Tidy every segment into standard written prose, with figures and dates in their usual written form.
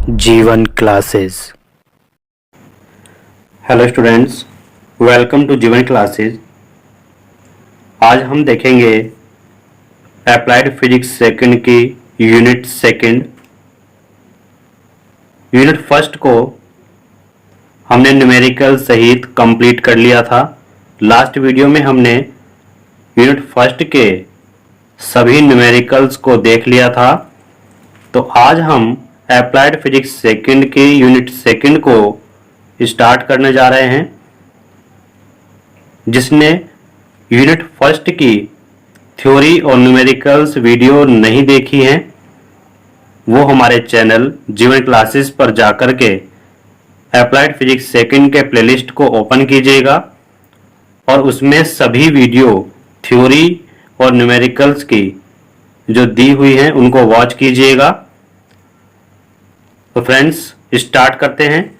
जीवन classes. Hello students, welcome to Jeevan classes. आज हम देखेंगे अप्लाइड फिजिक्स सेकंड की यूनिट सेकंड। यूनिट फर्स्ट को हमने न्यूमेरिकल सहित कंप्लीट कर लिया था। लास्ट वीडियो में हमने यूनिट फर्स्ट के सभी न्यूमेरिकल्स को देख लिया था। तो आज हम अप्लाइड फिजिक्स सेकंड के यूनिट सेकंड को स्टार्ट करने जा रहे हैं। जिसने यूनिट फर्स्ट की थ्योरी और न्यूमेरिकल्स वीडियो नहीं देखी है वो हमारे चैनल जीवन क्लासेस पर जाकर के अप्लाइड फिजिक्स सेकंड के प्लेलिस्ट को ओपन कीजिएगा और उसमें सभी वीडियो थ्योरी और न्यूमेरिकल्स की जो दी हुई हैं उनको वॉच कीजिएगा। तो फ्रेंड्स, स्टार्ट करते हैं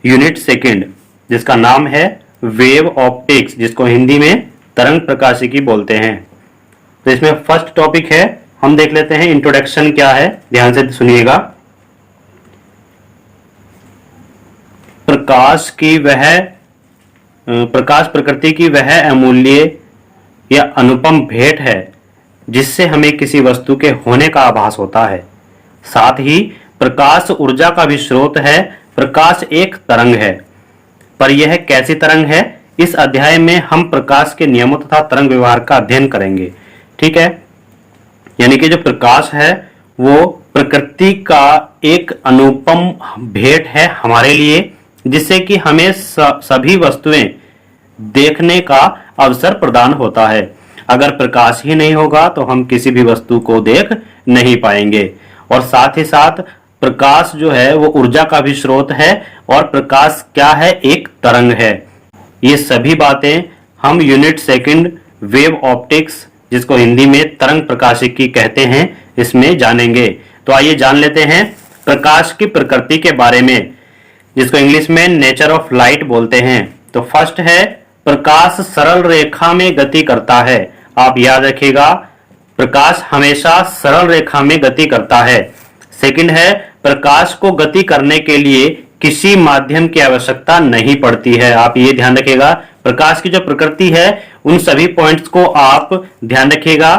यूनिट सेकंड, जिसका नाम है वेव ऑप्टिक्स, जिसको हिंदी में तरंग प्रकाशिकी बोलते हैं। तो इसमें फर्स्ट टॉपिक है, हम देख लेते हैं इंट्रोडक्शन क्या है। ध्यान से सुनिएगा। प्रकाश प्रकृति की वह अमूल्य या अनुपम भेंट है जिससे हमें किसी वस्तु के होने का आभास होता है। साथ ही प्रकाश ऊर्जा का भी स्रोत है। प्रकाश एक तरंग है, पर यह कैसी तरंग है, इस अध्याय में हम प्रकाश के नियमों तथा तरंग व्यवहार का अध्ययन करेंगे। ठीक है, यानी कि जो प्रकाश है वो प्रकृति का एक अनुपम भेंट है हमारे लिए, जिससे कि हमें सभी वस्तुएं देखने का अवसर प्रदान होता है। अगर प्रकाश ही नहीं होगा तो हम किसी भी वस्तु को देख नहीं पाएंगे। और साथ ही साथ प्रकाश जो है वो ऊर्जा का भी स्रोत है और प्रकाश क्या है, एक तरंग है। ये सभी बातें हम यूनिट सेकंड वेव ऑप्टिक्स, जिसको हिंदी में तरंग प्रकाशिकी कहते हैं, इसमें जानेंगे। तो आइए जान लेते हैं प्रकाश की प्रकृति के बारे में, जिसको इंग्लिश में नेचर ऑफ लाइट बोलते हैं। तो फर्स्ट है, प्रकाश सरल रेखा में गति करता है। आप याद रखिएगा, प्रकाश हमेशा सरल रेखा में गति करता है। सेकंड है, प्रकाश को गति करने के लिए किसी माध्यम की आवश्यकता नहीं पड़ती है। आप ये ध्यान रखिएगा, प्रकाश की जो प्रकृति है उन सभी पॉइंट्स को आप ध्यान रखिएगा।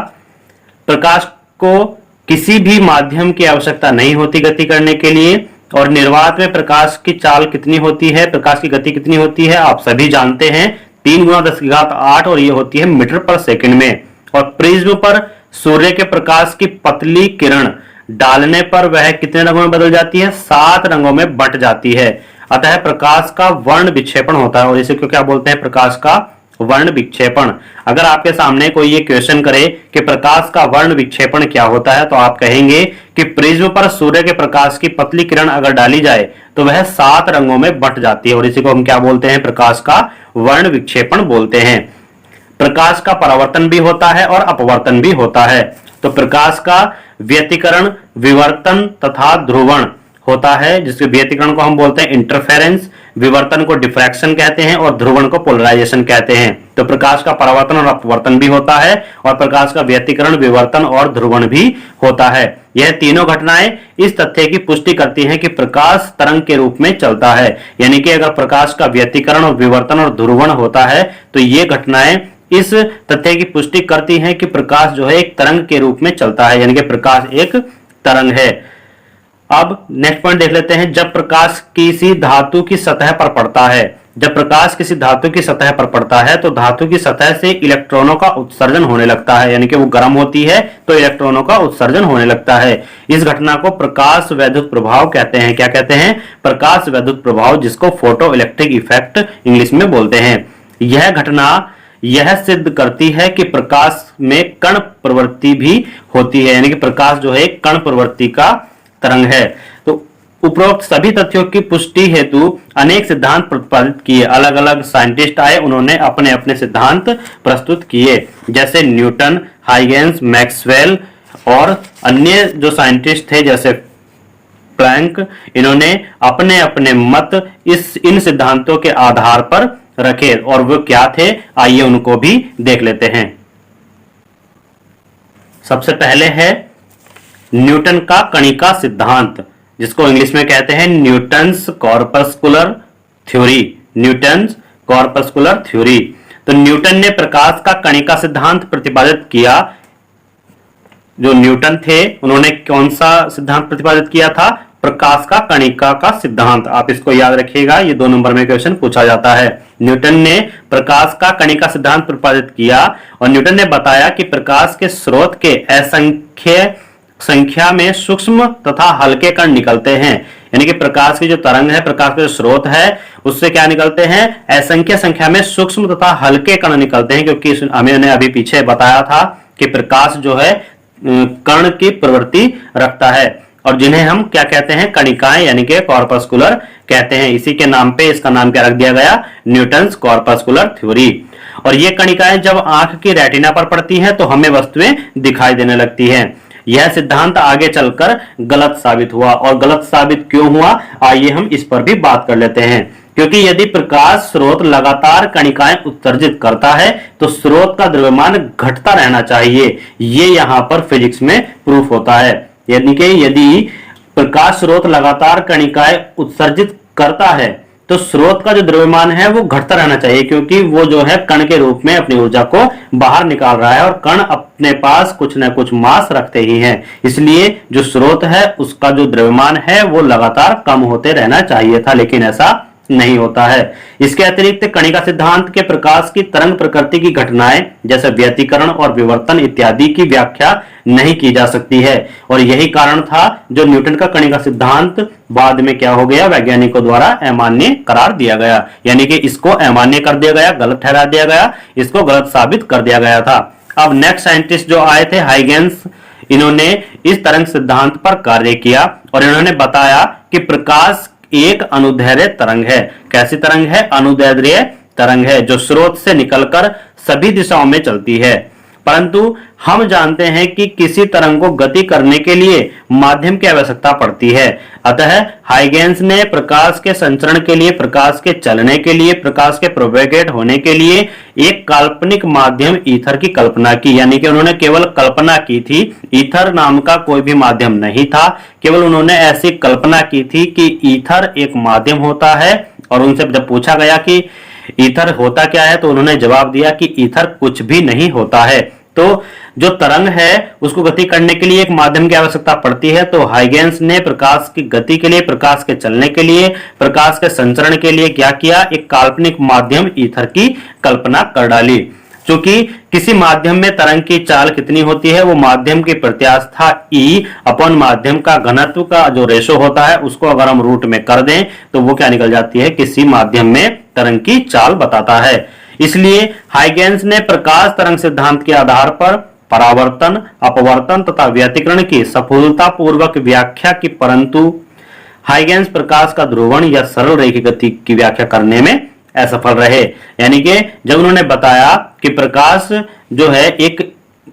प्रकाश को किसी भी माध्यम की आवश्यकता नहीं होती गति करने के लिए। और निर्वात में प्रकाश की चाल कितनी होती है, प्रकाश की गति कितनी होती है, आप सभी जानते हैं, 3 × 10⁸ और ये होती है मीटर पर सेकंड में। और प्रिज्म पर सूर्य के प्रकाश की पतली किरण डालने पर वह कितने रंगों में बदल जाती है, 7 रंगों में बंट जाती है। अतः प्रकाश का वर्ण विक्षेपण होता है और इसे क्यों क्या बोलते हैं, प्रकाश का वर्ण विक्षेपण। अगर आपके सामने कोई ये क्वेश्चन करे कि प्रकाश का वर्ण विक्षेपण क्या होता है, तो आप कहेंगे कि प्रिज्म पर सूर्य के प्रकाश की पतली किरण अगर डाली जाए तो वह 7 रंगों में बंट जाती है और इसी को हम क्या बोलते हैं, प्रकाश का वर्ण विक्षेपण बोलते हैं। प्रकाश का परावर्तन भी होता है और अपवर्तन भी होता है। तो प्रकाश का व्यतिकरण, विवर्तन तथा ध्रुवण होता है, जिसके व्यतिकरण को हम बोलते हैं इंटरफेरेंस, विवर्तन को डिफ्रैक्शन कहते हैं और ध्रुवण को पोलराइजेशन कहते हैं। तो प्रकाश का परावर्तन और अपवर्तन भी होता है और प्रकाश का व्यतिकरण, विवर्तन और ध्रुवण भी होता है। यह तीनों घटनाएं इस तथ्य की पुष्टि करती हैं कि प्रकाश तरंग के रूप में चलता है। यानी कि अगर प्रकाश का व्यतिकरण और विवर्तन और ध्रुवण होता है तो ये घटनाएं इस तथ्य की पुष्टि करती हैं कि प्रकाश जो है एक तरंग के रूप में चलता है, यानी कि प्रकाश एक तरंग है। अब नेक्स्ट पॉइंट देख लेते हैं, जब प्रकाश किसी धातु की सतह पर पड़ता है, जब प्रकाश किसी धातु की सतह पर पड़ता है तो धातु की सतह से इलेक्ट्रॉनों का उत्सर्जन होने लगता है, यानी कि वो गर्म होती है तो इलेक्ट्रॉनों का उत्सर्जन होने लगता है। इस घटना को प्रकाश वैद्युत प्रभाव कहते हैं। क्या कहते हैं, प्रकाश वैद्युत प्रभाव, जिसको फोटो इलेक्ट्रिक इफेक्ट इंग्लिश में बोलते हैं। यह घटना यह सिद्ध करती है कि प्रकाश में कण प्रवृत्ति भी होती है, यानी कि प्रकाश जो है कण प्रवृत्ति का तरंग है। तो उपरोक्त सभी तथ्यों की पुष्टि हेतु अनेक सिद्धांत प्रतिपादित किए। अलग अलग साइंटिस्ट आए, उन्होंने अपने अपने सिद्धांत प्रस्तुत किए, जैसे न्यूटन, हाइगेंस, मैक्सवेल और अन्य जो साइंटिस्ट थे जैसे प्लैंक। इन्होंने अपने अपने मत इन सिद्धांतों के आधार पर रखे और वो क्या थे, आइए उनको भी देख लेते हैं। सबसे पहले है न्यूटन का कणिका सिद्धांत। जिसको इंग्लिश में कहते हैं Newton's corpuscular theory. Newton's corpuscular theory. तो न्यूटन ने प्रकाश का कणिका सिद्धांत प्रतिपादित किया। जो न्यूटन थे उन्होंने कौन सा सिद्धांत प्रतिपादित किया था? प्रकाश का कणिका का सिद्धांत। आप इसको याद रखिएगा, ये 2 नंबर में क्वेश्चन पूछा जाता है। न्यूटन ने प्रकाश का कणिका सिद्धांत प्रतिपादित किया और न्यूटन ने बताया कि प्रकाश के स्रोत के असंख्य संख्या में सूक्ष्म तथा हल्के कण निकलते हैं। यानी कि प्रकाश की जो तरंग है, प्रकाश का जो स्रोत है, उससे क्या निकलते हैं? असंख्य संख्या में सूक्ष्म तथा हल्के कण निकलते हैं, क्योंकि हमने अभी पीछे बताया था कि प्रकाश जो है कण की प्रवृत्ति रखता है और जिन्हें हम क्या कहते हैं? कणिकाएं, यानी कि कॉर्पस्कुलर कहते हैं। इसी के नाम पे इसका नाम क्या रख दिया गया? Newton's corpuscular theory. और ये कणिकाएं जब आंख की रेटिना पर पड़ती हैं तो हमें वस्तुएं दिखाई देने लगती हैं। यह सिद्धांत आगे चलकर गलत साबित हुआ, और गलत साबित क्यों हुआ, आइए हम इस पर भी बात कर लेते हैं। क्योंकि यदि प्रकाश स्रोत लगातार कणिकाएं उत्सर्जित करता है तो स्रोत का द्रव्यमान घटता रहना चाहिए। ये यहां पर फिजिक्स में प्रूफ होता है। यानी कि यदि प्रकाश स्रोत लगातार कणिकाएं उत्सर्जित करता है तो स्रोत का जो द्रव्यमान है वो घटता रहना चाहिए, क्योंकि वो जो है कण के रूप में अपनी ऊर्जा को बाहर निकाल रहा है और कण अपने पास कुछ न कुछ मास रखते ही हैं। इसलिए जो स्रोत है उसका जो द्रव्यमान है वो लगातार कम होते रहना चाहिए था, लेकिन ऐसा नहीं होता है। इसके अतिरिक्त कणिका सिद्धांत के प्रकाश की तरंग प्रकृति की घटनाएं जैसे व्यतिकरण और विवर्तन इत्यादि की व्याख्या नहीं की जा सकती है, और यही कारण था जो न्यूटन का कणिका सिद्धांत बाद में क्या हो गया? वैज्ञानिकों द्वारा अमान्य करार दिया गया। यानी कि इसको अमान्य कर दिया गया, गलत ठहरा दिया गया, इसको गलत साबित कर दिया गया था। अब नेक्स्ट साइंटिस्ट जो आए थे हाइगेंस, इन्होंने इस तरंग सिद्धांत पर कार्य किया और इन्होंने बताया कि प्रकाश एक अनुदैर्ध्य तरंग है। कैसी तरंग है? अनुदैर्ध्य तरंग है, जो स्रोत से निकलकर सभी दिशाओं में चलती है। परंतु हम जानते हैं कि किसी तरंग को गति करने के लिए माध्यम की आवश्यकता पड़ती है। अतः हाइगेंस ने प्रकाश के संचरण के लिए, प्रकाश के चलने के लिए, प्रकाश के प्रोपेगेट होने के लिए एक काल्पनिक माध्यम ईथर की कल्पना की। यानी कि उन्होंने केवल कल्पना की थी, ईथर नाम का कोई भी माध्यम नहीं था, केवल उन्होंने ऐसी कल्पना की थी कि ईथर एक माध्यम होता है। और उनसे जब पूछा गया कि ईथर होता क्या है तो उन्होंने जवाब दिया कि ईथर कुछ भी नहीं होता है। तो जो तरंग है उसको गति करने के लिए एक माध्यम की आवश्यकता पड़ती है। तो हाइगेंस ने प्रकाश की गति के लिए, प्रकाश के चलने के लिए, प्रकाश के संचरण के लिए क्या किया? एक काल्पनिक माध्यम ईथर की कल्पना कर डाली। क्योंकि किसी माध्यम में तरंग की चाल कितनी होती है? वो माध्यम की प्रत्यास्था E अपॉन माध्यम का घनत्व का जो रेशो होता है उसको अगर हम रूट में कर दें तो वो क्या निकल जाती है? किसी माध्यम में तरंग की चाल बताता है। इसलिए हाइगेंस ने प्रकाश तरंग सिद्धांत के आधार पर परावर्तन, अपवर्तन तथा व्यतिकरण की सफलतापूर्वक व्याख्या की, परंतु हाइगेंस प्रकाश का ध्रुवण या सरल रेखीय गति की व्याख्या करने में असफल रहे। यानी कि जब उन्होंने बताया कि प्रकाश जो है एक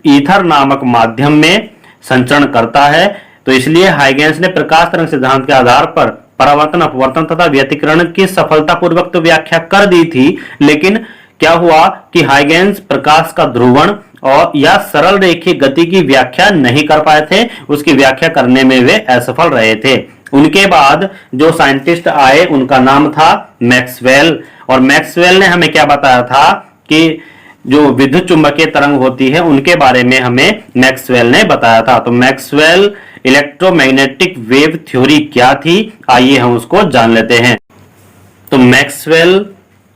ईथर नामक माध्यम में संचरण करता है, तो इसलिए हाइगेंस ने प्रकाश तरंग सिद्धांत के आधार पर परावर्तन, अपवर्तन तथा व्यतिकरण की सफलतापूर्वक तो व्याख्या कर दी थी, लेकिन क्या हुआ कि हाइगेंस प्रकाश का ध्रुवण और या सरल रेखीय गति की व्याख्या नहीं कर पाए थे, उसकी व्याख्या करने में वे असफल रहे थे। उनके बाद जो साइंटिस्ट आए उनका नाम था मैक्सवेल, और मैक्सवेल ने हमें क्या बताया था कि जो विद्युत चुंबकीय तरंग होती है उनके बारे में हमें मैक्सवेल ने बताया था। तो मैक्सवेल इलेक्ट्रोमैग्नेटिक वेव थ्योरी क्या थी, आइए हम उसको जान लेते हैं। तो मैक्सवेल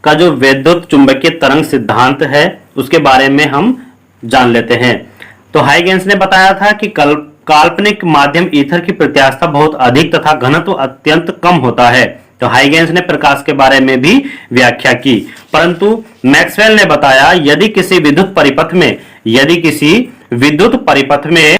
का जो विद्युत चुंबकीय तरंग सिद्धांत है उसके बारे में हम जान लेते हैं। तो हाइगेंस ने बताया था कि काल्पनिक माध्यम ईथर की प्रत्यास्था बहुत अधिक तथा घनत्व अत्यंत कम होता है। तो हाइगेंस ने प्रकाश के बारे में भी व्याख्या की, परंतु मैक्सवेल ने बताया यदि किसी विद्युत परिपथ में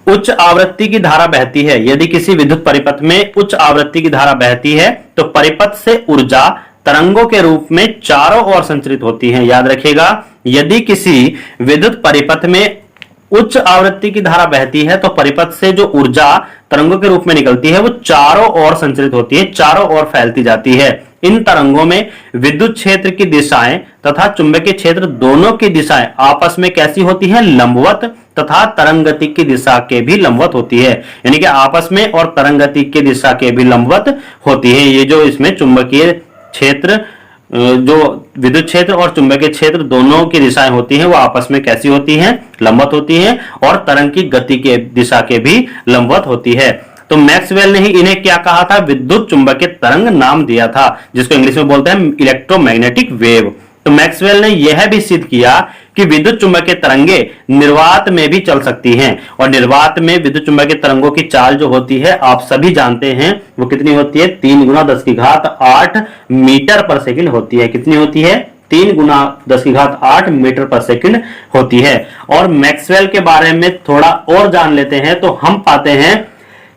उच्च आवृत्ति की धारा बहती है, यदि किसी विद्युत परिपथ में उच्च आवृत्ति की धारा बहती है तो परिपथ से ऊर्जा तरंगों के रूप में चारों ओर संचरित होती है। याद रखिएगा, यदि किसी विद्युत परिपथ में उच्च आवृत्ति की धारा बहती है तो परिपथ से जो ऊर्जा तरंगों के रूप में निकलती है वो चारों ओर संचरित होती है, चारों ओर फैलती जाती है। इन तरंगों में विद्युत क्षेत्र की दिशाएं तथा चुंबकीय क्षेत्र दोनों की दिशाएं आपस में कैसी होती है? लंबवत, तथा तरंग गति की दिशा के भी लंबवत होती है। यानी कि आपस में और तरंग गति की दिशा के भी लंबवत होती है। ये जो इसमें चुंबकीय क्षेत्र, जो विद्युत क्षेत्र और चुंबकीय क्षेत्र दोनों की दिशाएं होती हैं वो आपस में कैसी होती हैं? लंबवत होती हैं, और तरंग की गति के दिशा के भी लंबवत होती है। तो मैक्सवेल ने ही इन्हें क्या कहा था? विद्युत चुंबकीय तरंग नाम दिया था, जिसको इंग्लिश में बोलते हैं इलेक्ट्रोमैग्नेटिक वेव। तो मैक्सवेल ने यह भी सिद्ध किया कि विद्युत चुंबकीय तरंगे निर्वात में भी चल सकती हैं, और निर्वात में विद्युत चुंबकीय तरंगों की चाल जो होती है आप सभी जानते हैं वो कितनी होती है? 3 गुना 10 की घात 8 मीटर पर सेकंड होती है। कितनी होती है? 3 गुना 10 की घात 8 मीटर पर सेकंड होती है। और मैक्सवेल के बारे में थोड़ा और जान लेते हैं तो हम पाते हैं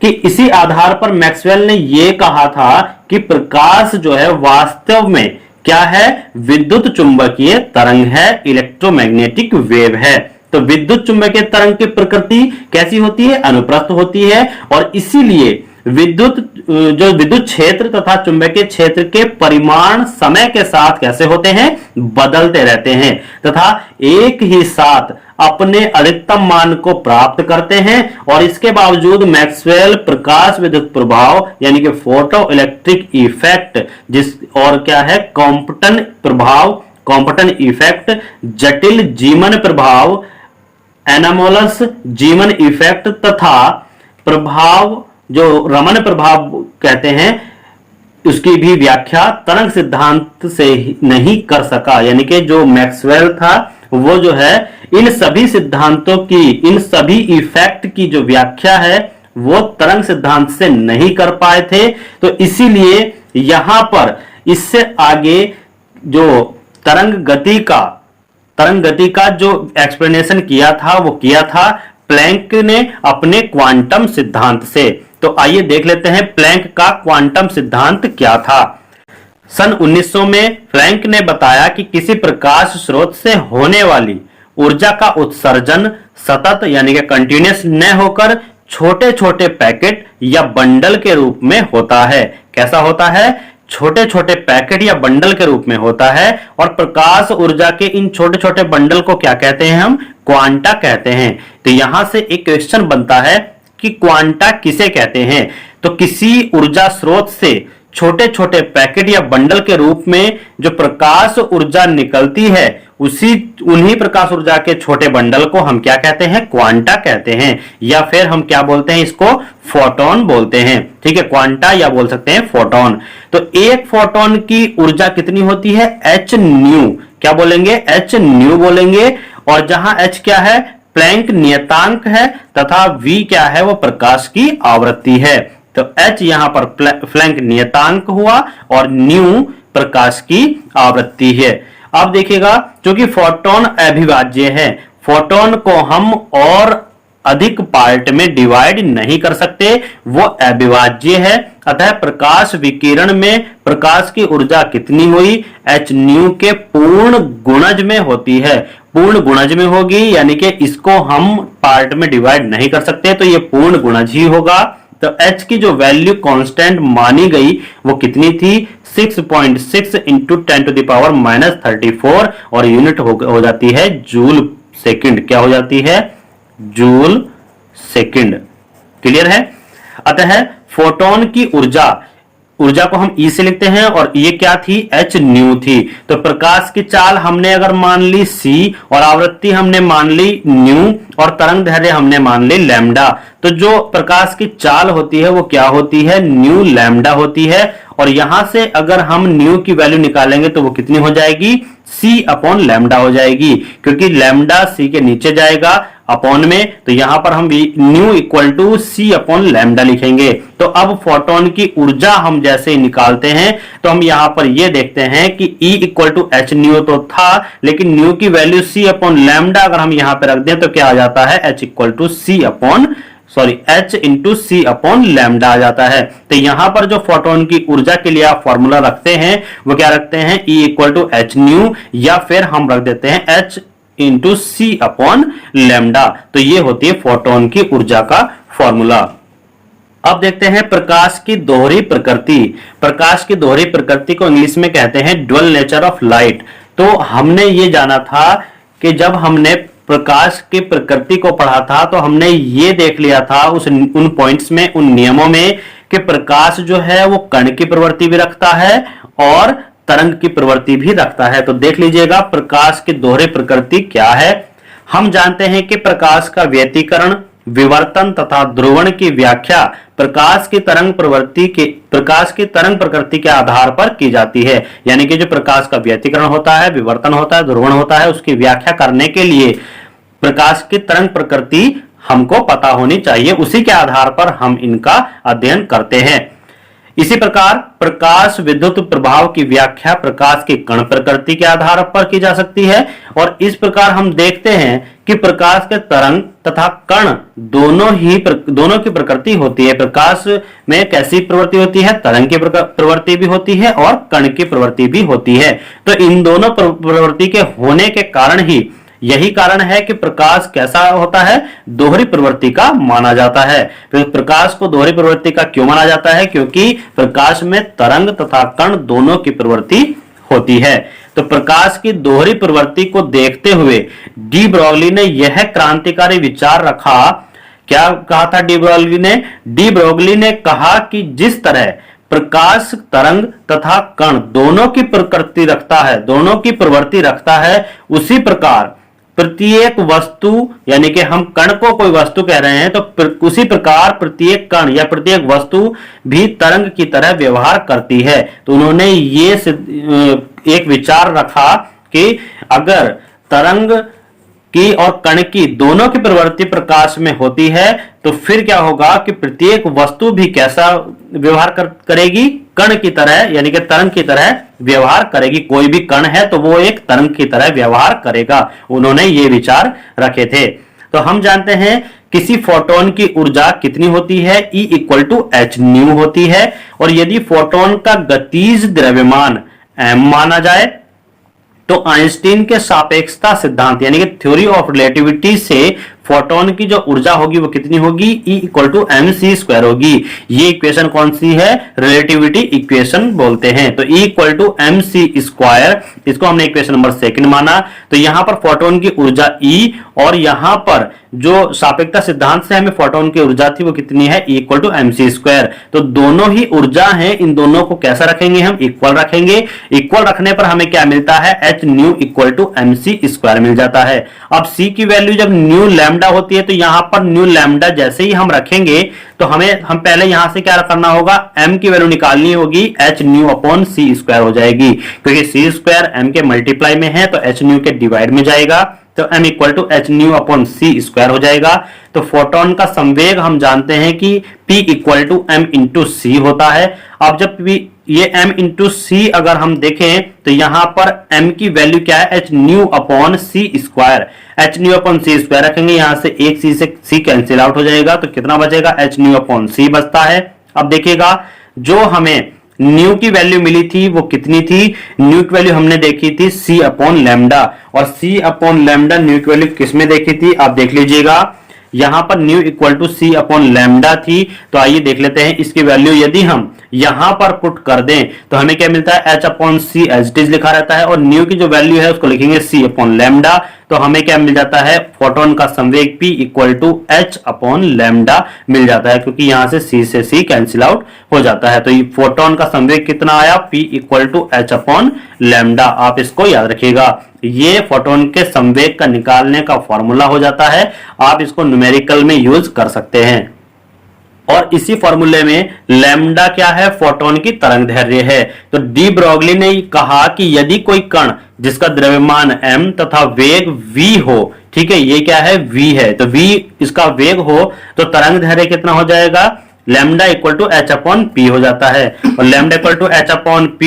कि इसी आधार पर मैक्सवेल ने यह कहा था कि प्रकाश जो है वास्तव में क्या है? विद्युत चुंबकीय तरंग है, इलेक्ट्रोमैग्नेटिक वेव है। तो विद्युत चुंबकीय तरंग की प्रकृति कैसी होती है? अनुप्रस्थ होती है, और इसीलिए जो विद्युत क्षेत्र तथा चुंबकीय क्षेत्र के परिमाण समय के साथ कैसे होते हैं? बदलते रहते हैं, तथा एक ही साथ अपने अधिकतम मान को प्राप्त करते हैं। और इसके बावजूद मैक्सवेल प्रकाश विद्युत प्रभाव यानी कि फोटो इलेक्ट्रिक इफेक्ट, जिस और क्या है? कॉम्पटन प्रभाव, कॉम्पटन इफेक्ट, जटिल जीवन प्रभाव, एनामोलस जीवन इफेक्ट तथा प्रभाव जो रमन प्रभाव कहते हैं, उसकी भी व्याख्या तरंग सिद्धांत से नहीं कर सका। यानी कि जो मैक्सवेल था वो जो है इन सभी सिद्धांतों की, इन सभी इफेक्ट की जो व्याख्या है वो तरंग सिद्धांत से नहीं कर पाए थे। तो इसीलिए यहां पर इससे आगे जो तरंग गति का जो एक्सप्लेनेशन किया था वो किया था प्लैंक ने अपने क्वांटम सिद्धांत से। तो आइए देख लेते हैं प्लैंक का क्वांटम सिद्धांत क्या था। सन 1900 में प्लैंक ने बताया कि किसी प्रकाश स्रोत से होने वाली ऊर्जा का उत्सर्जन सतत यानी कि कंटिन्यूअस न होकर छोटे छोटे पैकेट या बंडल के रूप में होता है। कैसा होता है? छोटे छोटे पैकेट या बंडल के रूप में होता है। और प्रकाश ऊर्जा के इन छोटे छोटे बंडल को क्या कहते हैं? हम क्वांटा कहते हैं। तो यहां से एक क्वेश्चन बनता है कि क्वांटा किसे कहते हैं? तो किसी ऊर्जा स्रोत से छोटे छोटे पैकेट या बंडल के रूप में जो प्रकाश ऊर्जा निकलती है उन्हीं प्रकाश ऊर्जा के छोटे बंडल को हम क्या कहते हैं? क्वांटा कहते हैं, या फिर हम क्या बोलते हैं? इसको फोटोन बोलते हैं। ठीक है, क्वांटा या बोल सकते हैं फोटोन। तो एक फोटोन की ऊर्जा कितनी होती है? h new. क्या बोलेंगे? h न्यू बोलेंगे। और जहां h क्या है? प्लैंक नियतांक है, तथा v क्या है? वो प्रकाश की आवृत्ति है। तो h यहां पर प्लैंक नियतांक हुआ और न्यू प्रकाश की आवृत्ति है। अब देखिएगा, क्योंकि फोटोन अविभाज्य है, फोटोन को हम और अधिक पार्ट में डिवाइड नहीं कर सकते, वो अविभाज्य है। अतः प्रकाश विकिरण में प्रकाश की ऊर्जा कितनी हुई? h न्यू के पूर्ण गुणज में होती है, पूर्ण गुणज में होगी। यानी कि इसको हम पार्ट में डिवाइड नहीं कर सकते, तो ये पूर्ण गुणज ही होगा। तो h की जो वैल्यू कांस्टेंट मानी गई वो कितनी थी? 6.6 इंटू 10⁻⁻34, और यूनिट हो जाती है जूल सेकंड। क्या हो जाती है? Joule second. क्लियर है? अतः फोटोन की ऊर्जा को हम E से लिखते हैं, और ये क्या थी? h न्यू थी। तो प्रकाश की चाल हमने अगर मान ली c, और आवृत्ति हमने मान ली न्यू, और तरंग दैर्घ्य हमने मान ली लैम्डा। तो जो प्रकाश की चाल होती है वो क्या होती है? न्यू लैम्डा होती है। और यहां से अगर हम न्यू की वैल्यू निकालेंगे तो वो कितनी हो जाएगी? c अपॉन लैम्डा हो जाएगी, क्योंकि लैम्डा c के नीचे जाएगा अपॉन में। तो यहां पर हम nu equal to c upon lambda लिखेंगे। तो अब फोटोन की ऊर्जा हम जैसे निकालते हैं तो हम यहां पर ये देखते हैं कि E equal to h nu तो था, लेकिन न्यू की वैल्यू c अपॉन लैम्डा अगर हम यहां पर रख दें तो क्या आ जाता है? h equal to h into C upon lambda आ जाता है। तो यहां पर जो फोटोन की ऊर्जा के लिए आप फॉर्मूला रखते हैं वो क्या रखते हैं? E equal to h nu, या फिर हम रख देते हैं h इंटू सी अपॉन लैम्डा। तो ये होती है फोटोन की ऊर्जा का फॉर्मूला। अब देखते हैं प्रकाश की दोहरी प्रकृति। प्रकाश की दोहरी प्रकृति को इंग्लिश में कहते हैं ड्यूअल नेचर ऑफ लाइट। तो हमने ये जाना था कि जब हमने प्रकाश की प्रकृति को पढ़ा था तो हमने ये देख लिया था उन पॉइंट्स में, उन नियमों में, कि प्रकाश जो है वो कण की प्रवृत्ति भी रखता है और तरंग की प्रवृत्ति भी रखता है। तो देख लीजिएगा प्रकाश की दोहरी प्रकृति क्या है। हम जानते हैं कि प्रकाश का व्यतिकरण, विवर्तन तथा ध्रुवण की व्याख्या प्रकाश की तरंग प्रकृति के आधार पर की जाती है। यानी कि जो प्रकाश का व्यतिकरण होता है, विवर्तन होता है, ध्रुवण होता है, उसकी व्याख्या करने के लिए प्रकाश की तरंग प्रकृति हमको पता होनी चाहिए। उसी के आधार पर हम इनका अध्ययन करते हैं। इसी प्रकार प्रकाश विद्युत प्रभाव की व्याख्या प्रकाश की कण प्रकृति के आधार पर की जा सकती है। और इस प्रकार हम देखते हैं कि प्रकाश के तरंग तथा कण दोनों की प्रकृति होती है। प्रकाश में कैसी प्रवृत्ति होती है? तरंग की प्रवृत्ति भी होती है और कण की प्रवृत्ति भी होती है। तो इन दोनों प्रवृत्ति के होने के कारण ही, यही कारण है कि प्रकाश कैसा होता है? दोहरी प्रवृत्ति का माना जाता है। फिर प्रकाश को दोहरी प्रवृत्ति का क्यों माना जाता है? क्योंकि प्रकाश में तरंग तथा कण दोनों की प्रवृत्ति होती है। तो प्रकाश की दोहरी प्रवृत्ति को देखते हुए डी ब्रोगली ने यह क्रांतिकारी विचार रखा। क्या कहा था डी ब्रोगली ने? डी ब्रोगली ने कहा कि जिस तरह प्रकाश तरंग तथा कण दोनों की प्रकृति रखता है, दोनों की प्रवृत्ति रखता है, उसी प्रकार प्रत्येक वस्तु, यानी कि हम कण को कोई वस्तु कह रहे हैं, तो उसी प्रकार प्रत्येक कण या प्रत्येक वस्तु भी तरंग की तरह व्यवहार करती है। तो उन्होंने ये एक विचार रखा कि अगर तरंग की और कण की दोनों की प्रवृत्ति प्रकाश में होती है तो फिर क्या होगा कि प्रत्येक वस्तु भी कैसा व्यवहार करेगी? कण की तरह, यानी कि तरंग की तरह व्यवहार करेगी। कोई भी कण है तो वो एक तरंग की तरह व्यवहार करेगा। उन्होंने ये विचार रखे थे। तो हम जानते हैं किसी फोटोन की ऊर्जा कितनी होती है? E = h न्यू होती है। और यदि फोटोन का गतिज द्रव्यमान m माना जाए तो आइंस्टीन के सापेक्षता सिद्धांत यानी कि थ्योरी ऑफ रिलेटिविटी से फोटोन की जो ऊर्जा होगी वो कितनी होगी? E = mc² होगी। ये इक्वेशन कौन सी है? रिलेटिविटी इक्वेशन बोलते हैं। तो E = mc², इसको हमने इक्वेशन नंबर 2 माना। तो यहां पर फोटोन की ऊर्जा E और यहां पर जो सापेक्षता सिद्धांत से हमें फोटोन की ऊर्जा थी वो कितनी है? E = mc²। तो दोनों ही ऊर्जा है, इन दोनों को कैसा रखेंगे? हम इक्वल रखेंगे। इक्वल रखने पर हमें क्या मिलता है? h न्यू = mc² मिल जाता है। अब C की वैल्यू जब न्यू लैम्डा होती है तो यहां पर न्यू लैम्डा जैसे ही हम रखेंगे तो हम पहले यहां से क्या करना होगा? m की वैल्यू निकालनी होगी। h न्यू अपॉन c² हो जाएगी, क्योंकि c² m के मल्टीप्लाई में है तो h न्यू के डिवाइड में जाएगा। तो m = h new upon c² हो जाएगा। तो फोटोन का संवेग हम जानते हैं कि P = m × c होता है। अब जब ये m × c अगर हम देखें तो यहां पर m की वैल्यू क्या है? h new upon c²। h new upon c² रखेंगे, यहां से एक c से c कैंसिल आउट हो जाएगा। तो कितना बचेगा? h न्यू अपॉन c बचता है। अब देखिएगा जो हमें न्यू की वैल्यू मिली थी वो कितनी थी? न्यू की वैल्यू हमने देखी थी c/λ, और c/λ न्यू की वैल्यू किसमें देखी थी? आप देख लीजिएगा, यहां पर न्यू = c/λ थी। तो आइए देख लेते हैं इसकी वैल्यू यदि हम यहां पर पुट कर दें तो हमें क्या मिलता है? h/c एज इट इज लिखा रहता है, और न्यू की जो वैल्यू है उसको लिखेंगे c/λ। तो हमें क्या मिल जाता है? फोटोन का संवेग P = h/λ मिल जाता है, क्योंकि यहां से c से c कैंसिल आउट हो जाता है। तो ये फोटोन का संवेग कितना आया? P = h/λ। आप इसको याद रखिएगा। ये फोटोन के संवेग का निकालने का फॉर्मूला हो जाता है। आप इसको न्यूमेरिकल में यूज कर सकते हैं। और इसी फॉर्मूले में लैम्डा क्या है? फोटोन की तरंगदैर्घ्य है। तो डी ब्रोगली ने कहा कि यदि कोई कण जिसका द्रव्यमान m तथा वेग v हो, ठीक है, ये क्या है? v है, तो v इसका वेग हो तो तरंगदैर्घ्य कितना हो जाएगा? लैम्डा = h/p हो जाता है। और लैम्डा = h/p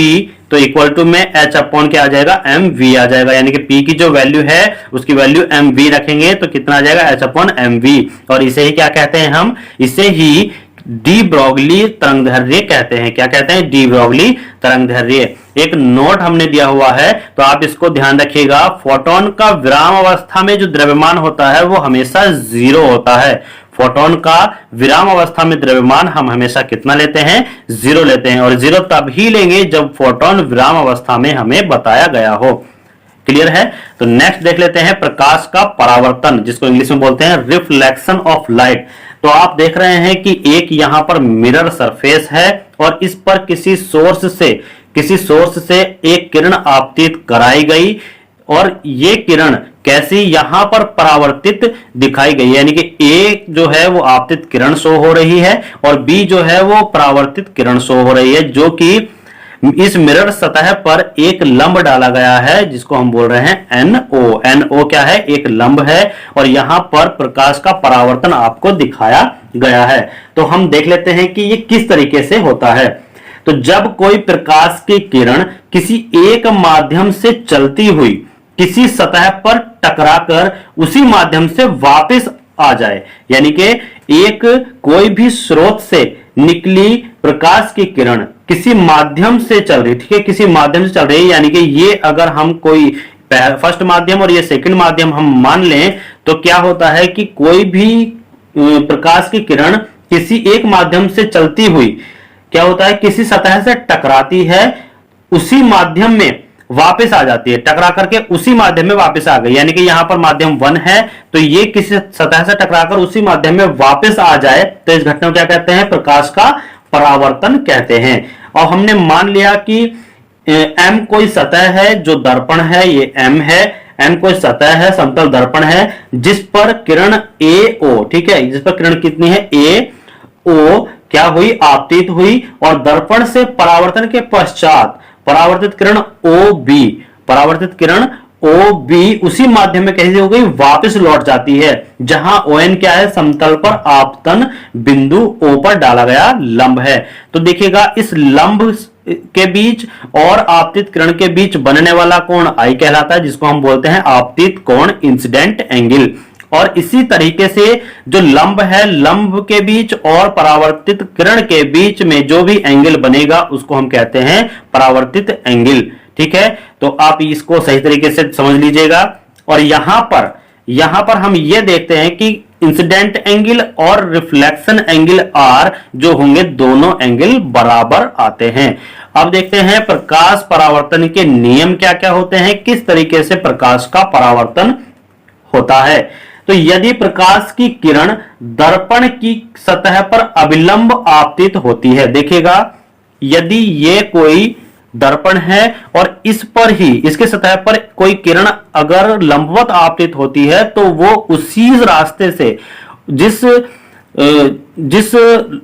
तो इक्वल टू में h/ क्या आ जाएगा? mv आ जाएगा। यानी कि p की जो वैल्यू है उसकी वैल्यू mv रखेंगे तो कितना आ जाएगा? h/mv। और इसे ही क्या कहते हैं हम? इसे ही डी ब्रोगली तरंगदैर्घ्य कहते हैं। क्या कहते हैं? डी ब्रोगली तरंगदैर्घ्य। एक नोट हमने दिया हुआ है तो आप इसको ध्यान रखिएगा, फोटोन का विराम अवस्था में जो द्रव्यमान होता है वो हमेशा 0 होता है। फोटोन का विराम अवस्था में द्रव्यमान हम हमेशा कितना लेते हैं? 0 लेते हैं, और 0 तब ही लेंगे जब फोटोन विराम अवस्था में हमें बताया गया हो। क्लियर है? तो नेक्स्ट देख लेते हैं प्रकाश का परावर्तन, जिसको इंग्लिश में बोलते हैं रिफ्लेक्शन ऑफ लाइट। तो आप देख रहे हैं कि एक यहां पर मिरर सरफेस है और इस पर किसी सोर्स से एक किरण आपतित कराई गई, और ये किरण कैसी यहां पर परावर्तित दिखाई गई, यानी कि ए जो है वो आपतित किरण शो हो रही है और बी जो है वो परावर्तित किरण शो हो रही है, जो कि इस मिरर सतह पर एक लंब डाला गया है जिसको हम बोल रहे हैं NO। NO क्या है? एक लंब है, और यहां पर प्रकाश का परावर्तन आपको दिखाया गया है। तो हम देख लेते हैं कि ये किस तरीके से होता है। तो जब कोई प्रकाश की किरण किसी एक माध्यम से चलती हुई किसी सतह पर टकराकर उसी माध्यम से वापस आ जाए, यानी कि एक कोई भी स्रोत से निकली प्रकाश की किरण किसी माध्यम से चल रही, ठीक है, किसी माध्यम से चल रही है, यानी कि ये अगर हम कोई फर्स्ट माध्यम और ये सेकंड माध्यम हम मान लें, तो क्या होता है कि कोई भी प्रकाश की किरण किसी एक माध्यम से चलती हुई क्या होता है, किसी सतह से टकराती है, उसी माध्यम में वापस आ जाती है, टकरा करके उसी माध्यम में वापस आ गई, यानी कि यहां पर माध्यम 1 है तो ये किसी सतह से टकराकर उसी माध्यम में वापस आ जाए, तो इस घटना को क्या कहते हैं? प्रकाश का परावर्तन कहते हैं। और हमने मान लिया कि M कोई सतह है जो दर्पण है, ये M है, M कोई सतह है, समतल दर्पण है, जिस पर किरण AO, ठीक है, जिस पर किरण कितनी है? AO क्या हुई? आपतित हुई, और दर्पण से परावर्तन के पश्चात परावर्तित किरण OB उसी माध्यम में कैसे हो गई? वापस लौट जाती है, जहां ON क्या है? समतल पर आपतन बिंदु O पर डाला गया लंब है। तो देखिएगा, इस लंब के बीच और आपतित किरण के बीच बनने वाला कोण I कहलाता है, जिसको हम बोलते हैं आपतित कोण, इंसिडेंट एंगल। और इसी तरीके से जो लंब है, लंब के बीच और परावर्तित किरण के बीच में जो भी एंगल बनेगा उसको हम कहते हैं परावर्तित एंगल। ठीक है, तो आप इसको सही तरीके से समझ लीजिएगा। और यहां पर हम ये देखते हैं कि इंसिडेंट एंगल और रिफ्लेक्शन एंगल R जो होंगे, दोनों एंगल बराबर आते हैं। अब देखते हैं प्रकाश परावर्तन के नियम क्या क्या होते हैं, किस तरीके से प्रकाश का परावर्तन होता है। तो यदि प्रकाश की किरण दर्पण की सतह पर अभिलंब आपतित होती है, देखिएगा, यदि ये कोई दर्पण है और इस पर ही, इसके सतह पर कोई किरण अगर लंबवत आपतित होती है, तो वो उसी रास्ते से जिस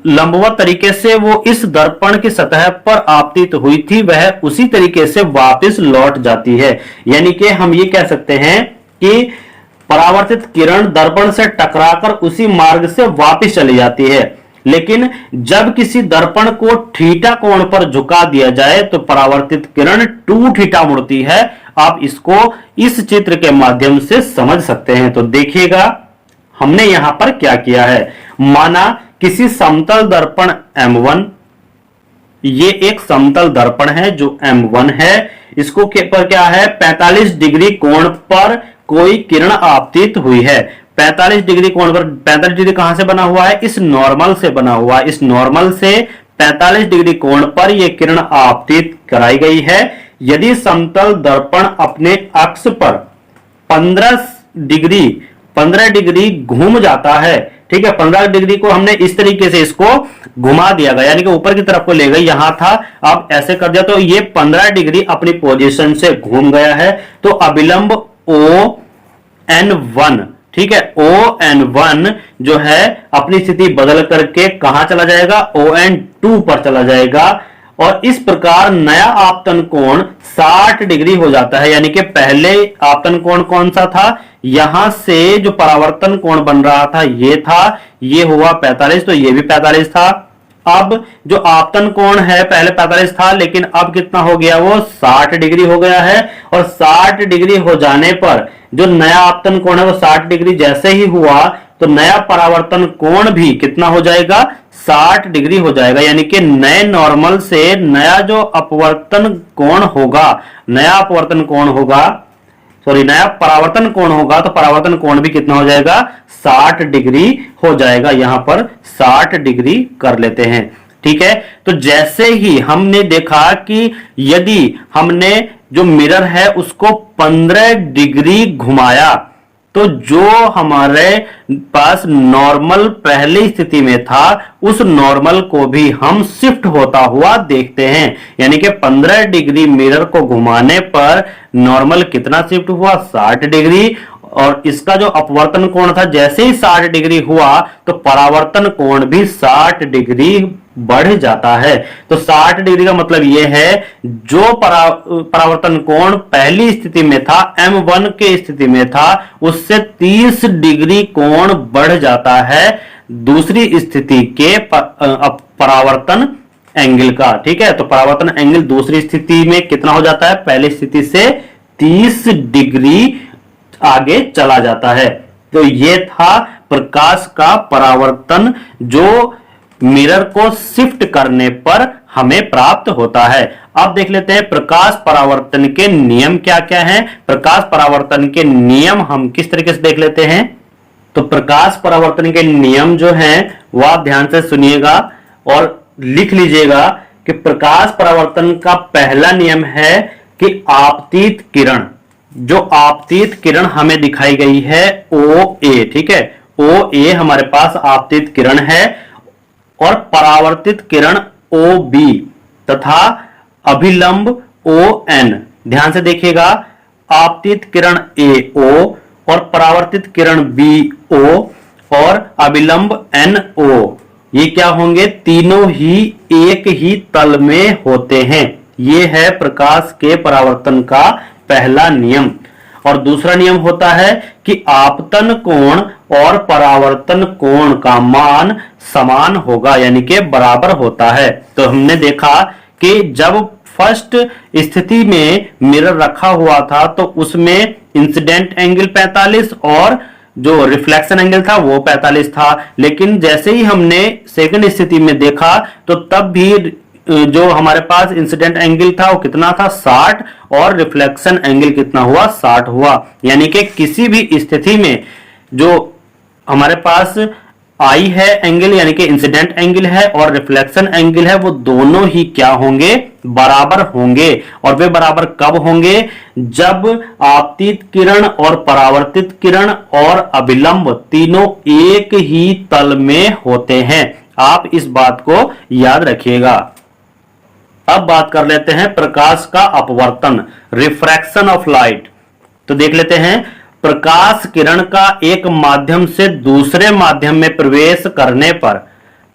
लंबवत तरीके से वो इस दर्पण की सतह पर आपतित हुई थी, वह उसी तरीके से वापस लौट जाती है। यानी कि हम ये कह सकते हैं कि परावर्तित किरण दर्पण से टकराकर उसी मार्ग से वापस चली जाती है। लेकिन जब किसी दर्पण को थीटा कोण पर झुका दिया जाए तो परावर्तित किरण 2 थीटा मुड़ती है। आप इसको इस चित्र के माध्यम से समझ सकते हैं। तो देखिएगा, हमने यहां पर क्या किया है, माना किसी समतल दर्पण M1, ये एक समतल दर्पण है जो M1 है, इसको पर क्या है, 45 डिग्री कोण पर कोई किरण आपतित हुई है। 45 डिग्री कोण पर, 45 डिग्री कहां से बना हुआ है, इस नॉर्मल से बना हुआ है। इस नॉर्मल से 45 डिग्री कोण पर यह किरण आपतित कराई गई है। यदि समतल दर्पण अपने अक्ष पर 15 डिग्री घूम जाता है, ठीक है, 15 डिग्री को हमने इस तरीके से इसको घुमा दिया गया, यानी कि ऊपर की तरफ को ले गई, यहां था, अब ऐसे कर दिया, तो ये 15 डिग्री अपनी पोजीशन से घूम गया है। तो अभिलंब ON1, ठीक है, ON1 जो है अपनी स्थिति बदल करके कहां चला जाएगा, ON2 पर चला जाएगा। और इस प्रकार नया आपतन कोण 60 डिग्री हो जाता है। यानी कि पहले आपतन कोण कौन सा था, यहां से जो परावर्तन कोण बन रहा था ये था, ये हुआ 45, तो ये भी 45 था। अब जो आपतन कोण है पहले 45 था, लेकिन अब कितना हो गया, वो 60 डिग्री हो गया है। और 60 डिग्री हो जाने पर जो नया आपतन कोण है वो 60 डिग्री जैसे ही हुआ, तो नया परावर्तन कोण भी कितना हो जाएगा, 60 डिग्री हो जाएगा। यानी कि नए नॉर्मल से नया जो अपवर्तन कोण होगा, नया अपवर्तन कोण होगा, सॉरी नया परावर्तन कोण होगा, तो परावर्तन कोण भी कितना हो जाएगा, 60 डिग्री हो जाएगा। यहां पर 60 डिग्री कर लेते हैं। ठीक है, तो जैसे ही हमने देखा कि यदि हमने जो मिरर है उसको 15 डिग्री घुमाया, तो जो हमारे पास नॉर्मल पहली स्थिति में था उस नॉर्मल को भी हम शिफ्ट होता हुआ देखते हैं। यानी कि 15 डिग्री मिरर को घुमाने पर नॉर्मल कितना शिफ्ट हुआ, 60 डिग्री। और इसका जो अपवर्तन कोण था, जैसे ही 60 डिग्री हुआ तो परावर्तन कोण भी 60 डिग्री बढ़ जाता है। तो 60 डिग्री का मतलब यह है जो परावर्तन कोण पहली स्थिति में था, M1 के स्थिति में था, उससे 30 डिग्री कोण बढ़ जाता है दूसरी स्थिति के परावर्तन एंगल का। ठीक है, तो परावर्तन एंगल दूसरी स्थिति में कितना हो जाता है, पहली स्थिति से 30 डिग्री आगे चला जाता है। तो यह था प्रकाश का परावर्तन जो मिरर को शिफ्ट करने पर हमें प्राप्त होता है। अब देख लेते हैं प्रकाश परावर्तन के नियम क्या क्या हैं। प्रकाश परावर्तन के नियम हम किस तरीके से देख लेते हैं। तो प्रकाश परावर्तन के नियम जो हैं वो आप ध्यान से सुनिएगा और लिख लीजिएगा कि प्रकाश परावर्तन का पहला नियम है कि आपतित किरण, जो आपतित किरण हमें दिखाई गई है OA, ठीक है, OA हमारे पास आपतित किरण है, और परावर्तित किरण OB तथा अभिलंब ON। ध्यान से देखिएगा, आपतित किरण AO और परावर्तित किरण BO और अभिलंब NO, ये क्या होंगे, तीनों ही एक ही तल में होते हैं। ये है प्रकाश के परावर्तन का पहला नियम। और दूसरा नियम होता है कि आपतन कोण और परावर्तन कोण का मान समान होगा, यानी कि बराबर होता है। तो हमने देखा कि जब फर्स्ट स्थिति में मिरर रखा हुआ था तो उसमें इंसिडेंट एंगल 45 और जो रिफ्लेक्शन एंगल था वो 45 था, लेकिन जैसे ही हमने सेकंड स्थिति में देखा तो तब भी जो हमारे पास इंसिडेंट एंगल था वो कितना था, 60, और रिफ्लेक्शन एंगल कितना हुआ, 60 हुआ। यानी कि किसी भी स्थिति में जो हमारे पास आई है एंगल, यानी कि इंसिडेंट एंगल है और रिफ्लेक्शन एंगल है, वो दोनों ही क्या होंगे, बराबर होंगे। और वे बराबर कब होंगे, जब आपतित किरण और परावर्तित किरण और अभिलंब तीनों एक ही तल में होते हैं। आप इस बात को याद रखिएगा। अब बात कर लेते हैं प्रकाश का अपवर्तन, रिफ्रैक्शन ऑफ लाइट। तो देख लेते हैं, प्रकाश किरण का एक माध्यम से दूसरे माध्यम में प्रवेश करने पर,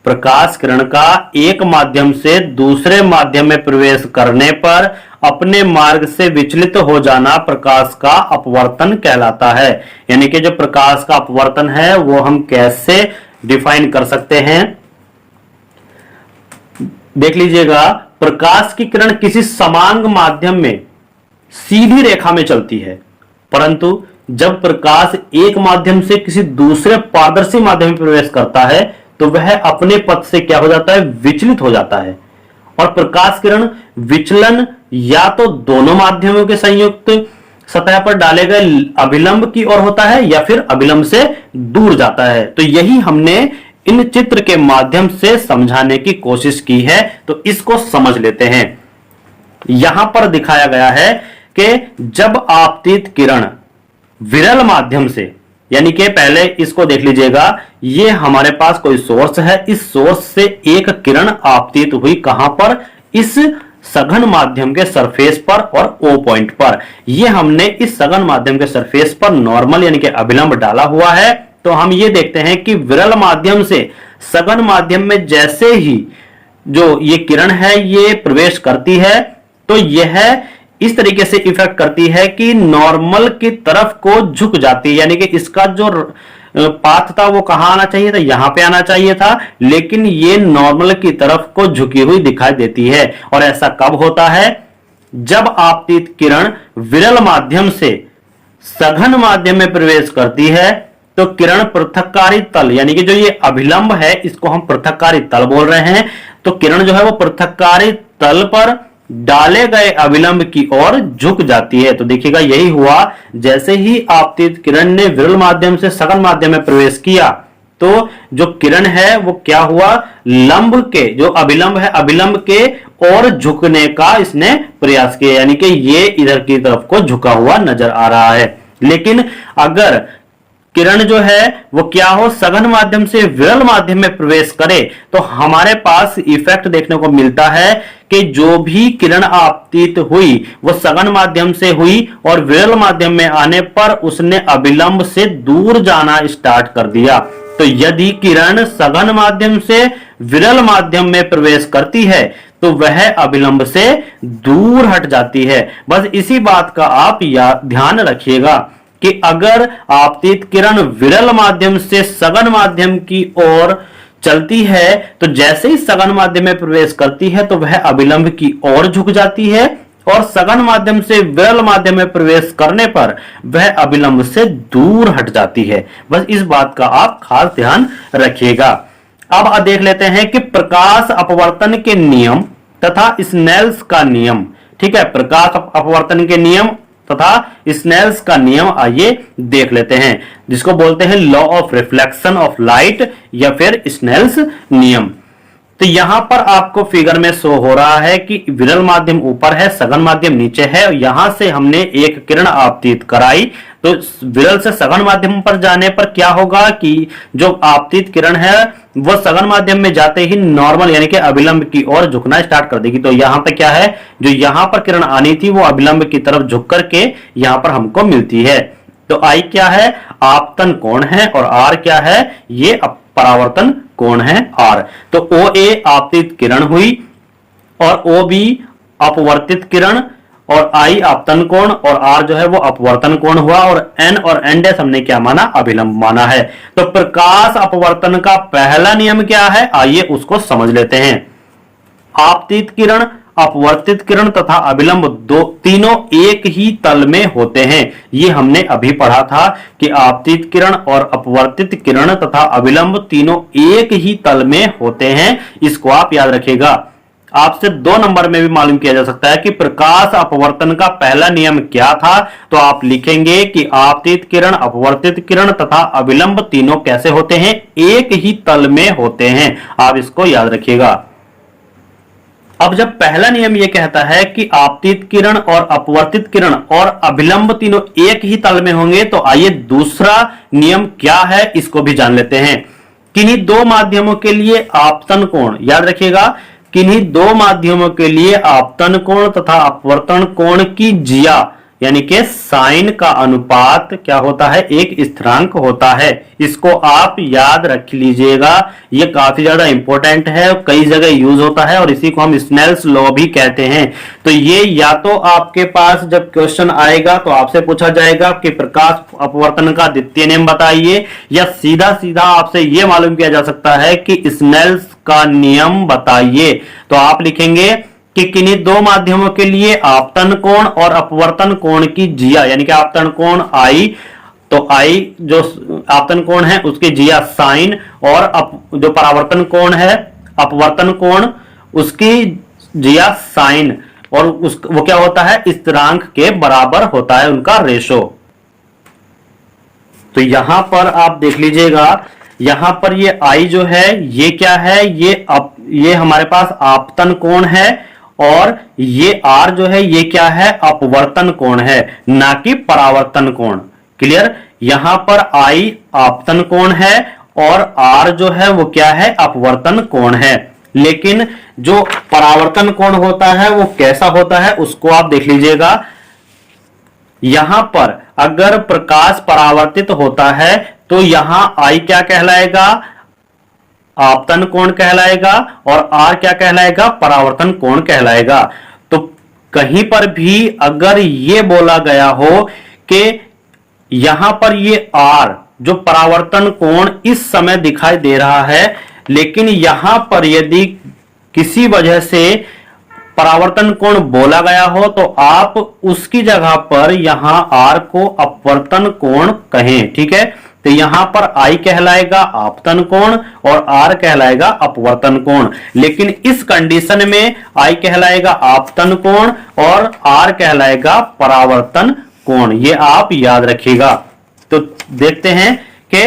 प्रकाश किरण का एक माध्यम से दूसरे माध्यम में प्रवेश करने पर अपने मार्ग से विचलित हो जाना प्रकाश का अपवर्तन कहलाता है। यानी कि जो प्रकाश का अपवर्तन है वो हम कैसे डिफाइन कर सकते हैं, देख लीजिएगा। प्रकाश की किरण किसी समांग माध्यम में सीधी रेखा में चलती है, परंतु जब प्रकाश एक माध्यम से किसी दूसरे पारदर्शी माध्यम में प्रवेश करता है तो वह अपने पथ से क्या हो जाता है, विचलित हो जाता है। और प्रकाश किरण विचलन या तो दोनों माध्यमों के संयुक्त सतह पर डाले गए अभिलंब की ओर होता है या फिर अभिलंब से दूर जाता है। तो यही हमने इन चित्र के माध्यम से समझाने की कोशिश की है। तो इसको समझ लेते हैं। यहां पर दिखाया गया है कि जब आपतित किरण विरल माध्यम से, यानी कि पहले इसको देख लीजिएगा, ये हमारे पास कोई सोर्स है, इस सोर्स से एक किरण आपतित हुई, कहां पर, इस सघन माध्यम के सरफेस पर और O पॉइंट पर। ये हमने इस सघन माध्यम के सरफेस पर नॉर्मल यानी कि अभिलंब डाला हुआ है। तो हम ये देखते हैं कि विरल माध्यम से सघन माध्यम में जैसे ही जो ये किरण है ये प्रवेश करती है तो यह इस तरीके से इफेक्ट करती है कि नॉर्मल की तरफ को झुक जाती है। यानी कि इसका जो पाथ था वो कहां आना चाहिए था, यहां पे आना चाहिए था, लेकिन ये नॉर्मल की तरफ को झुकी हुई दिखाई देती है। और ऐसा कब होता है, जब आपतित किरण विरल माध्यम से सघन माध्यम में प्रवेश करती है तो किरण पृथककारी तल यानी कि जो ये अभिलंब है इसको हम पृथककारी तल बोल रहे हैं। तो किरण जो है वो पृथककारी तल पर डाले गए अभिलंब की ओर झुक जाती है। तो देखिएगा यही हुआ, जैसे ही आपतित किरण ने विरल माध्यम से सघन माध्यम में प्रवेश किया तो जो किरण है वो क्या हुआ, लंब के जो अभिलंब है अभिलंब के और झुकने का इसने प्रयास किया, यानी कि ये इधर की तरफ को झुका हुआ नजर आ रहा है। लेकिन अगर किरण जो है वो क्या हो, सघन माध्यम से विरल माध्यम में प्रवेश करे तो हमारे पास इफेक्ट देखने को मिलता है कि जो भी किरण आपतित हुई वो सघन माध्यम से हुई और विरल माध्यम में आने पर उसने अभिलंब से दूर जाना स्टार्ट कर दिया। तो यदि किरण सघन माध्यम से विरल माध्यम में प्रवेश करती है तो वह अभिलंब से दूर हट जाती है। बस इसी बात का आप ध्यान रखिएगा कि अगर आपतित किरण विरल माध्यम से सघन माध्यम की ओर चलती है तो जैसे ही सघन माध्यम में प्रवेश करती है तो वह अभिलंब की ओर झुक जाती है और सघन माध्यम से विरल माध्यम में प्रवेश करने पर वह अभिलंब से दूर हट जाती है। बस इस बात का आप खास ध्यान रखिएगा। अब देख लेते हैं कि प्रकाश अपवर्तन के नियम तथा स्नेल्स का नियम। ठीक है, प्रकाश अपवर्तन के नियम तथा स्नेल्स का नियम आइए देख लेते हैं, जिसको बोलते हैं law of reflection of light या फिर स्नेल्स नियम। तो यहां पर आपको फिगर में शो हो रहा है कि विरल माध्यम ऊपर है, सघन माध्यम नीचे है। यहां से हमने एक किरण आपतित कराई तो विरल से सघन माध्यम पर जाने पर क्या होगा कि जो आपतित किरण है वो सघन माध्यम में जाते ही नॉर्मल यानी कि अभिलंब की ओर झुकना स्टार्ट कर देगी। तो यहां पे क्या है, जो यहां पर किरण आनी थी वो अभिलंब की तरफ झुक करके यहां पर हमको मिलती है। तो आई क्या है, आपतन कोण है और आर क्या है, ये परावर्तन कोण है आर। तो ओ ए आपतित किरण हुई और ओ बी अपवर्तित किरण और आई आपतन कोण और आर जो है वो अपवर्तन कोण हुआ और एन और एन डैश हमने क्या माना, अभिलंब माना है। तो प्रकाश अपवर्तन का पहला नियम क्या है, आइए उसको समझ लेते हैं। आपतित किरण, अपवर्तित किरण तथा अभिलंब तीनों एक ही तल में होते हैं। ये हमने अभी पढ़ा था कि आपतित किरण और अपवर्तित किरण तथा अभिलंब तीनों एक ही तल में होते हैं। इसको आप याद रखिएगा। आपसे 2 नंबर में भी मालूम किया जा सकता है कि प्रकाश अपवर्तन का पहला नियम क्या था। तो आप लिखेंगे कि आपतित किरण, अपवर्तित किरण तथा अभिलंब तीनों कैसे होते हैं, एक ही तल में होते हैं। आप इसको याद रखिएगा। अब जब पहला नियम यह कहता है कि आपतित किरण और अपवर्तित किरण और अभिलंब तीनों एक ही तल में होंगे, तो आइए दूसरा नियम क्या है इसको भी जान लेते हैं। किन्हीं 2 माध्यमों के लिए आपतन कोण, याद रखिएगा, किन्हीं 2 माध्यमों के लिए आपतन कोण तथा अपवर्तन कोण की जिया यानी कि साइन का अनुपात क्या होता है, एक स्थिरांक होता है। इसको आप याद रख लीजिएगा, ये काफी ज्यादा इंपॉर्टेंट है, कई जगह यूज होता है और इसी को हम स्नेल्स लॉ भी कहते हैं। तो ये या तो आपके पास जब क्वेश्चन आएगा तो आपसे पूछा जाएगा कि प्रकाश अपवर्तन का द्वितीय नियम बताइए, या सीधा सीधा आपसे ये मालूम किया जा सकता है कि स्नेल्स का नियम बताइए। तो आप लिखेंगे कि किन्हीं 2 माध्यमों के लिए आपतन कोण और अपवर्तन कोण की जिया यानी कि आपतन कोण आई, तो आई जो आपतन कोण है उसकी जिया साइन और जो परावर्तन कोण है अपवर्तन कोण उसकी जिया साइन, और वो क्या होता है, स्थिरांक के बराबर होता है उनका रेशो। तो यहां पर आप देख लीजिएगा, यहां पर ये आई जो है ये क्या है, ये हमारे पास आपतन कोण है और ये आर जो है ये क्या है, अपवर्तन कोण है, ना कि परावर्तन कोण। क्लियर, यहां पर आई आपतन कोण है और आर जो है वो क्या है, अपवर्तन कोण है। लेकिन जो परावर्तन कोण होता है वो कैसा होता है उसको आप देख लीजिएगा। यहां पर अगर प्रकाश परावर्तित होता है तो यहां आई क्या कहलाएगा, आपतन कोण कहलाएगा और आर क्या कहलाएगा, परावर्तन कोण कहलाएगा। तो कहीं पर भी अगर ये बोला गया हो कि यहां पर ये आर जो परावर्तन कोण इस समय दिखाई दे रहा है, लेकिन यहां पर यदि किसी वजह से परावर्तन कोण बोला गया हो तो आप उसकी जगह पर यहां आर को अपवर्तन कोण कहें। ठीक है, तो यहां पर I कहलाएगा आपतन कोण और R कहलाएगा अपवर्तन कोण। लेकिन इस कंडीशन में I कहलाएगा आपतन कोण और R कहलाएगा परावर्तन कोण। ये आप याद रखिएगा। तो देखते हैं कि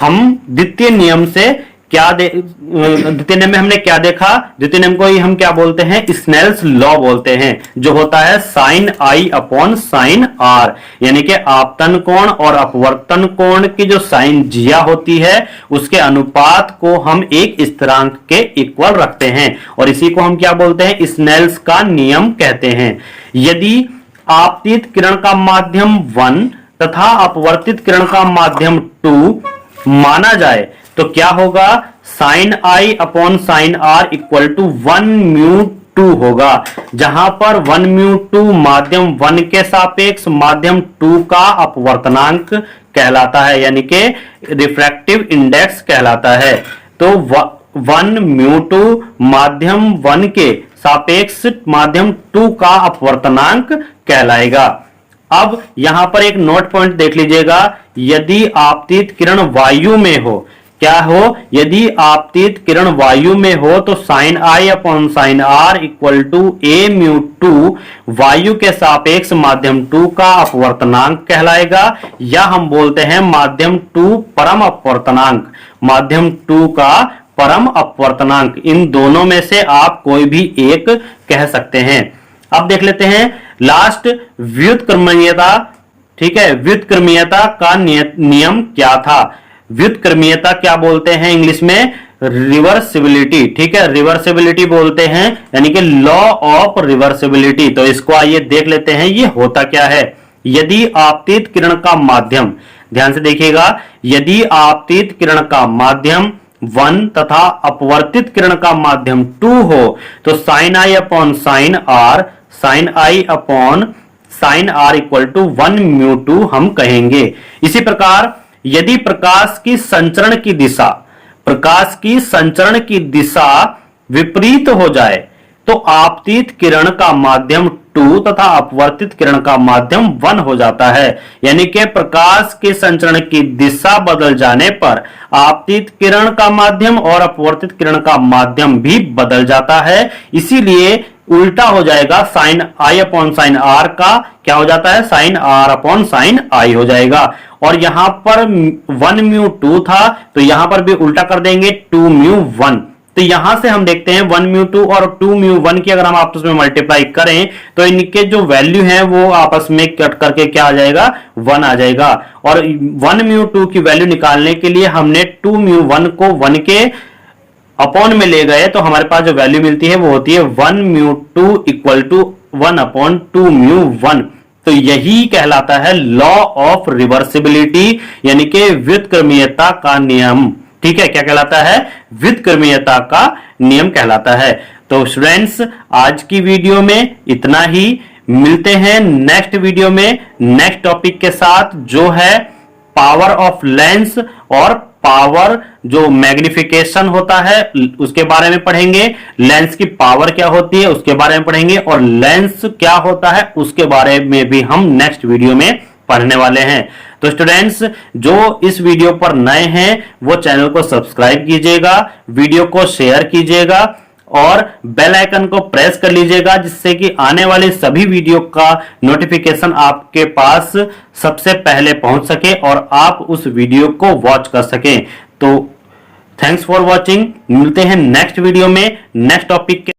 हम द्वितीय नियम से द्वितीय नियम में हमने क्या देखा। द्वितीय नियम को ही हम क्या बोलते हैं, स्नेल्स लॉ बोलते हैं, जो होता है sine I upon sine R, यानी कि आपतन कोण और अपवर्तन कोण की जो साइन जिया होती है उसके अनुपात को हम एक स्थिरांक के इक्वल रखते हैं और इसी को हम क्या बोलते हैं, स्नेल्स का नियम कहते हैं। यदि आपतित किरण का माध्यम 1 तथा अपवर्तित किरण का माध्यम 2 माना जाए तो क्या होगा, sine I upon sine R equal to 1 mu 2 होगा, जहां पर 1 म्यू 2 माध्यम 1 के सापेक्ष माध्यम 2 का अपवर्तनांक कहलाता है, यानी कि रिफ्रैक्टिव इंडेक्स कहलाता है। तो 1 म्यू 2 माध्यम 1 के सापेक्ष माध्यम 2 का अपवर्तनांक कहलाएगा। अब यहां पर एक नोट पॉइंट देख लीजिएगा, यदि आपतित किरण वायु में हो, क्या हो, यदि आपतित किरण वायु में हो तो sine I upon sine R equal to a mu 2 वायु के सापेक्ष माध्यम 2 का अपवर्तनांक कहलाएगा, या हम बोलते हैं माध्यम 2 परम अपवर्तनांक, माध्यम 2 का परम अपवर्तनांक। इन दोनों में से आप कोई भी एक कह सकते हैं। अब देख लेते हैं लास्ट व्युत्क्रमणीयता। ठीक है, व्युत्क्रमणीयता का नियम क्या था। व्युत्क्रमणीयता क्या बोलते हैं इंग्लिश में, रिवर्सिबिलिटी। ठीक है, रिवर्सिबिलिटी बोलते हैं, यानी कि लॉ ऑफ रिवर्सिबिलिटी। तो इसको आइए देख लेते हैं ये होता क्या है। यदि आपतित किरण का माध्यम, ध्यान से देखिएगा, यदि आपतित किरण का माध्यम 1 तथा अपवर्तित किरण का माध्यम 2 हो तो sine I upon sine R, sine I upon sine R equal to 1 mu 2 हम कहेंगे। इसी प्रकार यदि प्रकाश की संचरण की दिशा विपरीत हो जाए तो आपतित किरण का माध्यम 2 तथा अपवर्तित किरण का माध्यम 1 हो जाता है, यानी कि प्रकाश के संचरण की दिशा बदल जाने पर आपतित किरण का माध्यम और अपवर्तित किरण का माध्यम भी बदल जाता है। इसीलिए उल्टा हो जाएगा, sine I upon sine R का क्या हो जाता है, sine R upon sine I हो जाएगा। और यहां पर 1 म्यू 2 था तो यहां पर भी उल्टा कर देंगे, 2 म्यू 1। तो यहां से हम देखते हैं 1 म्यू 2 और 2 म्यू 1 की अगर हम आपस में मल्टीप्लाई करें तो इनके जो वैल्यू है वो आपस में कट करके क्या आ जाएगा, 1 आ जाएगा। और 1 म्यू 2 की वैल्यू निकालने के लिए हमने 2 म्यू 1 को 1 के अपॉन में ले गए, तो हमारे पास जो वैल्यू मिलती है वो होती है 1 mu 2 equal to 1 upon 2 mu 1। तो यही कहलाता है लॉ ऑफ रिवर्सिबिलिटी, यानी कि व्युत्क्रमणीयता का नियम। ठीक है, क्या कहलाता है, व्युत्क्रमणीयता का नियम कहलाता है। तो स्टूडेंट्स आज की वीडियो में इतना ही, मिलते हैं नेक्स्ट वीडियो में नेक्स्ट टॉपिक के साथ, जो है पावर ऑफ लेंस और पावर जो मैग्निफिकेशन होता है उसके बारे में पढ़ेंगे। लेंस की पावर क्या होती है उसके बारे में पढ़ेंगे और लेंस क्या होता है उसके बारे में भी हम नेक्स्ट वीडियो में पढ़ने वाले हैं। तो स्टूडेंट्स जो इस वीडियो पर नए हैं वो चैनल को सब्सक्राइब कीजिएगा, वीडियो को शेयर कीजिएगा और बेल आइकन को प्रेस कर लीजिएगा, जिससे कि आने वाले सभी वीडियो का नोटिफिकेशन आपके पास सबसे पहले पहुंच सके और आप उस वीडियो को वॉच कर सकें। तो थैंक्स फॉर वॉचिंग, मिलते हैं नेक्स्ट वीडियो में नेक्स्ट टॉपिक के